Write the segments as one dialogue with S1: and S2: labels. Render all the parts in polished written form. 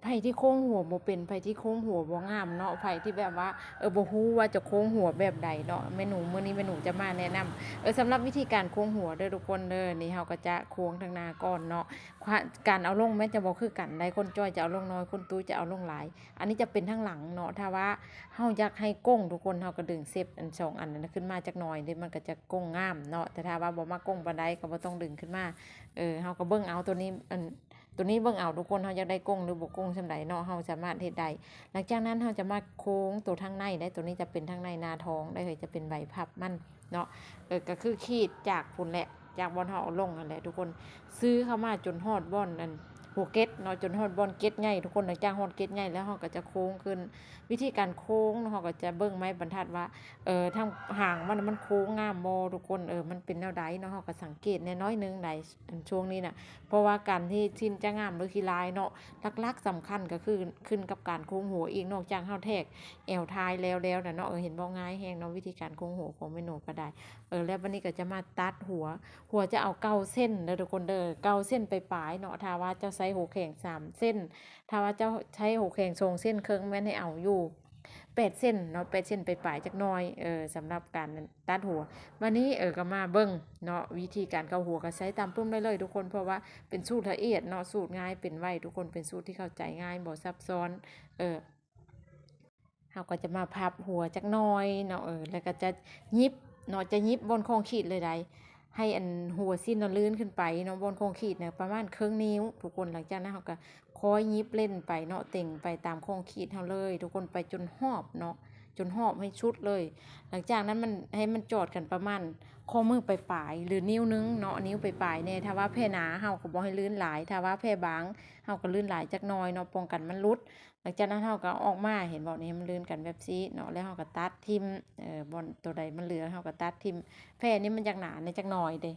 S1: ไผที่โค้งหัวบ่เป็นไผที่โค้งหัวบ่งามเนาะไผที่แบบว่าบ่ฮู้ว่าจะโค้งหัวแบบใดเนาะแม่หนูมื้อนี้แม่หนูจะมาแนะนำสำหรับวิธีการโค้งหัวเด้อทุกคนเด้อนี่เฮาก็จะโค้งทางหน้าก่อนเนาะการเอาลงแม้จะบ่คือกันได้คนจ้อยจะเอาลงน้อยคนตุ้ยจะเอาลงหลายอันนี้จะเป็นทางหลังเนาะถ้าว่าเฮาอยากให้โก้งทุกคนเฮาก็ดึงเซฟอัน2อันนั้นขึ้นมาจักหน่อยเด้มันก็จะโก้งงามเนาะแต่ถ้าว่าบ่มักโก้งปานใดก็บ่ต้องดึงขึ้นมาเฮาก็เบิ่งเอาตัวนี้เบิ่งเอาทุกคนเฮาอยากได้ก้งหรือบ่ก้งส่ำใดเนาะเฮาสามารถเฮ็ดได้หลังจากนั้นเฮาจะมาโค้งตัวทางในได้ตัวนี้จะเป็นทางในหน้าท้องได้เลยจะเป็นใบพับมันเนาะก็คือขีดจากพุ่นแหละจากบอนเฮาเอาลงนั่นแหละทุกคนซื้อเข้ามาจนฮอดบ่อนนั่นหัวเก็ตเนาะจนฮอดบ่อนเก็ตใหญ่ทุกคนหลังจากฮอดเก็ตใหญ่แล้วเฮาก็จะโค้งขึ้นวิธีการโค้งเฮาก็จะเบิ่งไม้บรรทัดว่าทางหางมันโค้งงามบ่ทุกคนมันเป็นแนวใดเนาะเฮาก็สังเกตแน่น้อยนึงได้ช่วงนี้น่ะเพราะว่าการที่ชิ้นจะงามหรือขี้ลายเนาะหลักๆสำคัญก็คือขึ้นกับการโค้งหัวอีกนอกจากเฮาแทกแอวท้ายแล้วน่ะเนาะเห็นบ่ง่ายแฮงเนาะวิธีการโค้งหัวของแม่หนูก็ได้แล้วบัดนี้ก็จะมาตัดหัวจะเอาเก้าเส้นเด้อทุกคนเด้อเก้าเส้นไปปลายเนาะถ้าว่าเจ้าใช้หัวแข็ง3เส้นถ้าว่าเจ้าใช้หัวแข็ง2เส้นครึ่งแม่นให้เอาอยู่8เส้นเนาะ8เส้นไปปลายจักหน่อยสำหรับการตัดหัววันนี้ก็มาเบิ่งเนาะวิธีการเกาหัวก็ใช้ตามปึ้มได้เลยทุกคนเพราะว่าเป็นสูตรละเอียดเนาะสูตรง่ายเป็นไวทุกคนเป็นสูตรที่เข้าใจง่ายบ่ซับซ้อนเออเฮาก็จะมาพับหัวจักหน่อยเนาะแล้วก็จะยิบเนาะจะยิบบนโครงขีดเลยได้ให้อันหัวสิ้นน่ะลื่นขึ้นไปเนาะบนโครงขีดเนี่ยประมาณครึ่งนิ้วทุกคนหลังจากนั้นเฮาก็ค่อยยิบเล่นไปเนาะเต่งไปตามโครงขีดเฮาเลยทุกคนไปจนฮอบเนาะจนฮอบให้ชุดเลยหลังจากนั้นมันให้มันจอดกันประมาณข้อมือปลายๆหรือนิ้วนึงเนาะนิ้วปลายๆเนี่ยถ้าว่าแผ่หนาเฮาก็บ่ให้ลื่นหลายถ้าว่าแผ่บางเฮาก็ลื่นหลายจักหน่อยเนาะป้องกันมันหลุดหลังจากนั้นเฮาก็เอาออกมาเห็นบ่นี่มันลื่นกันแบบซี้เนาะแล้วเฮาก็ตัดทิ่มบ่อนตัวใดมันเหลือเฮาก็ตัดทิ่มแผ่นี่มันจักหนาในจักหน่อยเด้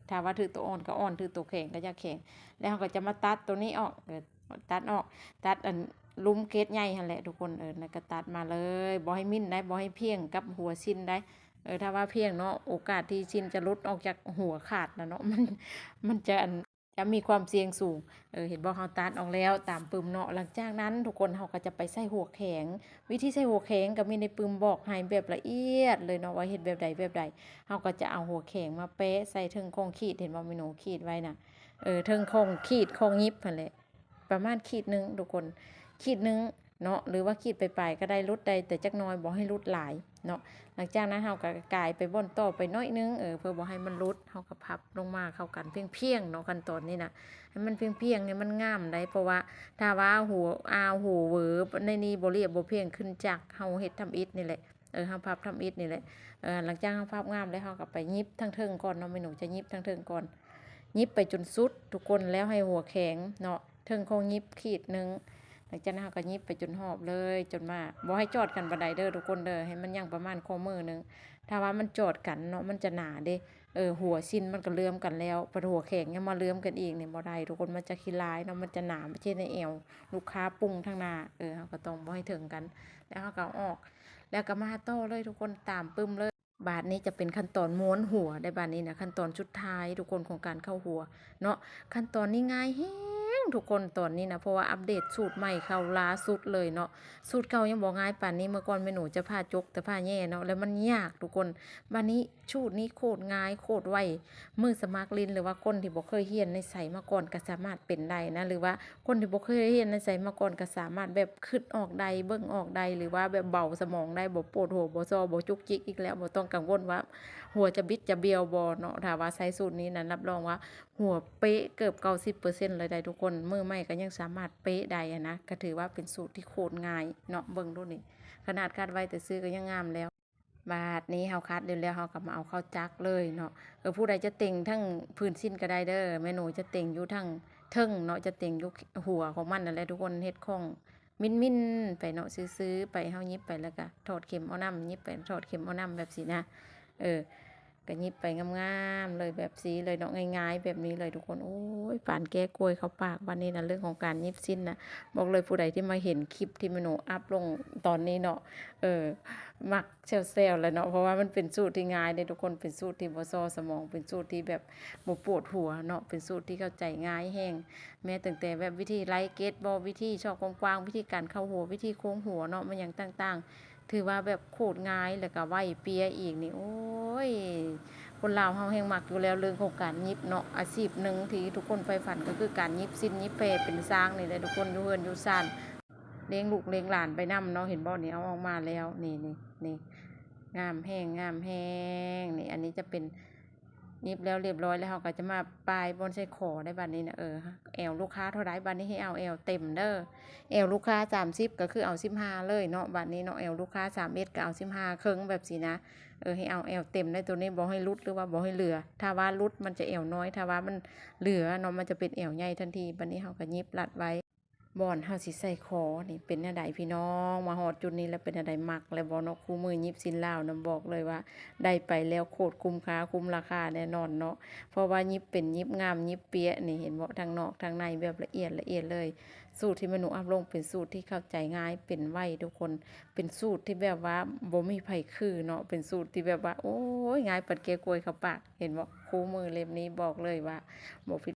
S1: ถ้าว่าถือตัวอ่อนก็อ่อนถือตัวแข็งก็จะแข็งแล้วเฮาก็จะมาตัดตัวนี้ออกตัดออกตัดอันลุมเกล็ดใหญ่หั่นแหละทุกคนแล้วก็ตัดมาเลยบ่ให้มิ่นได้บ่ให้เพียงกับหัวสิ้นได้ถ้าว่าเพียงเนาะโอกาสที่ชิ้นจะหลุดออกจากหัวขาดนะเนาะมันจะมีความเสี่ยงสูงเห็นบ่เฮาตัดออกแล้วตามปึมเนาะหลังจากนั้นทุกคนเฮาก็จะไปใส่หัวแข็งวิธีใส่หัวแข็งก็มีในปึมบอกให้แบบละเอียดเลยเนาะว่าเฮ็ดแบบใดเฮาก็จะเอาหัวแข็งมาแปะใส่ถึงโครงขีดเห็นบ่แม่หนูขีดไว้น่ะถึงโครงขีดโครงยิบนั่นแหละประมาณขีดนึงทุกคนขีดนึงเนาะหรือว่าขีดปลายๆก็ได้รุดได้แต่จักหน่อยบ่ให้รุดหลายเนาะหลังจากนั้นเฮาก็กายไปบ่อนต่อไปน้อยนึงเพื่อบ่ให้มันรุดเฮาก็พับลงมาเข้ากันเพียงๆเนาะขั้นตอนนี้น่ะให้มันเพียงๆเนี่ยมันงามได้เพราะว่าถ้าว่าหัวหัวเวอในนี้บ่เรียบบ่เพียงขึ้นจากเฮาเฮ็ดทำอิฐนี่แหละเฮาพับทำอิฐนี่แหละหลังจากเฮาพับงามแล้วเฮาก็ไปยิบทั้งเทิงก่อนเนาะแม่หนูจะยิบทั้งเทิงก่อนยิบไปจนสุดทุกคนแล้วให้หัวแข็งเนาะเทิงคงยิบขีดนึงหลังจากนั้นเฮาก็ยิบไปจนหอบเลยจนมาบ่ให้จอดกันบันไดเด้อทุกคนเด้อให้มันยังประมาณข้อมือนึงถ้าว่ามันจอดกันเนาะมันจะหนาเด้หัวสิ้นมันก็เลื่อมกันแล้วพอหัวแข็งยังมาเลื่อมกันอีกเนี่ยบ่ได้ทุกคนมันจะขี้ร้ายเนาะมันจะหนาไม่ใช่ในเอวลูกค้าปรุงทางหน้าเฮาก็ต้องบ่ให้ถึงกันแล้วเฮาก็เอาออกแล้วก็มาต่อเลยทุกคนตามปึ้มเลยบาดนี้จะเป็นขั้นตอนม้วนหัวได้บาดนี้นะขั้นตอนสุดท้ายทุกคนของการเข้าหัวเนาะขั้นตอนนี้ง่ายแฮงทุกคนตอนนี้นะเพราะว่าอัปเดตสูตรใหม่เข้าล่าสุดเลยเนาะสูตรเก่ายังบ่ง่ายปานนี้เมื่อก่อนแม่หนูจะผ้าจกแต่ผ้าแย่เนาะแล้วมันยากทุกคนบัดนี้สูตรนี้โคตรง่ายโคตรไวมือสมัครเรียนหรือว่าคนที่บ่เคยเรียนในไสมาก่อนก็สามารถเป็นได้นะหรือว่าคนที่บ่เคยเรียนในไสมาก่อนก็สามารถแบบคิดออกได้เบิ่งออกได้หรือว่าแบบเบาสมองได้บ่ปวดหัวบ่ซ้อบ่จุกจิกอีกแล้วบ่ต้องกังวลว่าหัวจะบิดจะเบี้ยวบ่เนาะถ้าว่าใช้สูตรนี้นั้นรับรองว่าหัวเป๊ะเกือบ90%เลยได้ทุกคนมือใหม่ก็ยังสามารถเป๊ะได้นะก็ถือว่าเป็นสูตรที่โคตรง่ายเนาะเบิ่งดูนี่ขนาดคาดไว้แต่ซื้อก็ยังงามแล้วบาดนี้เฮาคัดแล้วเฮาก็มาเอาเข้าจักเลยเนาะผู้ใดจะเต็งทั้งพื้นสิ้นก็ได้เด้อแม่หนูจะเต็งอยู่ทั้งเทิงเนาะจะเต็งอยู่หัวของมันนั่นแหละทุกคนเฮ็ดของมิ้นๆไปเนาะซื้อๆไปเฮายิบไปแล้วก็ถอดเข็มเอาน้ำยิบไปถอดเข็มเอาน้ำแบบสินะเออ ก็หยิบไปงามๆเลยแบบสีเลยเนาะง่ายๆแบบนี้เลยทุกคนโอ้ยปานแก้กล้วยเข้าปากวันนี้นะเรื่องของการหยิบสิ้นนะบอกเลยผู้ใดที่มาเห็นคลิปที่แม่หนูอัปลงตอนนี้เนาะมักเซลๆแหล้วเนาะเพราะว่ามันเป็นสูตรที่ง่ายเด้ทุกคนเป็นสูตรที่บ่ซ้อสมองเป็นสูตรที่แบบบ่ปวดหัวเนาะเป็นสูตรที่เข้าใจง่ายแฮงแม้ตั้งแต่แบบวิธีไล่เกตบ่วิธีช่อกว้างๆวิธีการเข้าหัววิธีโค้งหัวเนาะมันหยังต่างๆ ถือว่าแบบโคตรง่ายแล้วก็ไวเปียอีกนี่โอ้ยคนลาวเฮาแฮงมักอยู่แล้วเรื่องของการยิบเนาะอาชีพหนึ่งที่ทุกคนใฝ่ฝันก็คือการยิบสิ้นยิบแพเป็นสร้างนี่แหละทุกคนอยู่เฮือนอยู่ซ่านเลี้ยงลูกเลี้ยงหลานไปนำเนาะเห็นบ่นี่เอาออกมาแล้วนี่งามแฮงงามแฮงนี่อันนี้จะเป็นยิบแล้วเรียบร้อยแล้วเราก็จะมาปลายบนใส่คอได้บัดนี้นะแอวลูกค้าเท่าไรบัดนี้ให้เอาแอวเต็มเด้อ แอวลูกค้า30ก็คือเอา15เลยเนาะบัดนี้เนาะแอวลูกค้า31ก็เอา15ครึ่งแบบสินะให้เอาแอวเต็มได้ตัวนี้บ่ให้หลุดหรือว่าบ่ให้เหลือถ้าว่าหลุดมันจะแอวน้อยถ้าว่ามันเหลือเนาะมันจะเป็นแอวใหญ่ทันทีบัดนี้เฮาก็ยิบรัดไว้บ่อนเฮาสิใส่คอนี่เป็นแนวใดพี่น้องมาฮอดจุดนี้แล้วเป็นแนวใดมักแล้วบ่เนาะคู่มือยิบสิ้นลาวนำบอกเลยว่าได้ไปแล้วโคตรคุ้มค่าคุ้มราคาแน่นอนเนาะเพราะว่ายิบเป็นยิบงามยิบเปียะนี่เห็นบ่ทั้งนอกทั้งในแบบละเอียดเลย สูตรที่แม่หนูอัพลงเป็นสูตรที่เข้าใจง่ายเป็นไวทุกคนเป็นสูตรที่แบบว่าบ่มีไผคือเนาะเป็นสูตรที่แบบว่าโอ้ยง่ายปัดเกียกล้วยเข้าปากเห็นบ่คู่มือเล่มนี้บอกเลยว่าบ่ผิด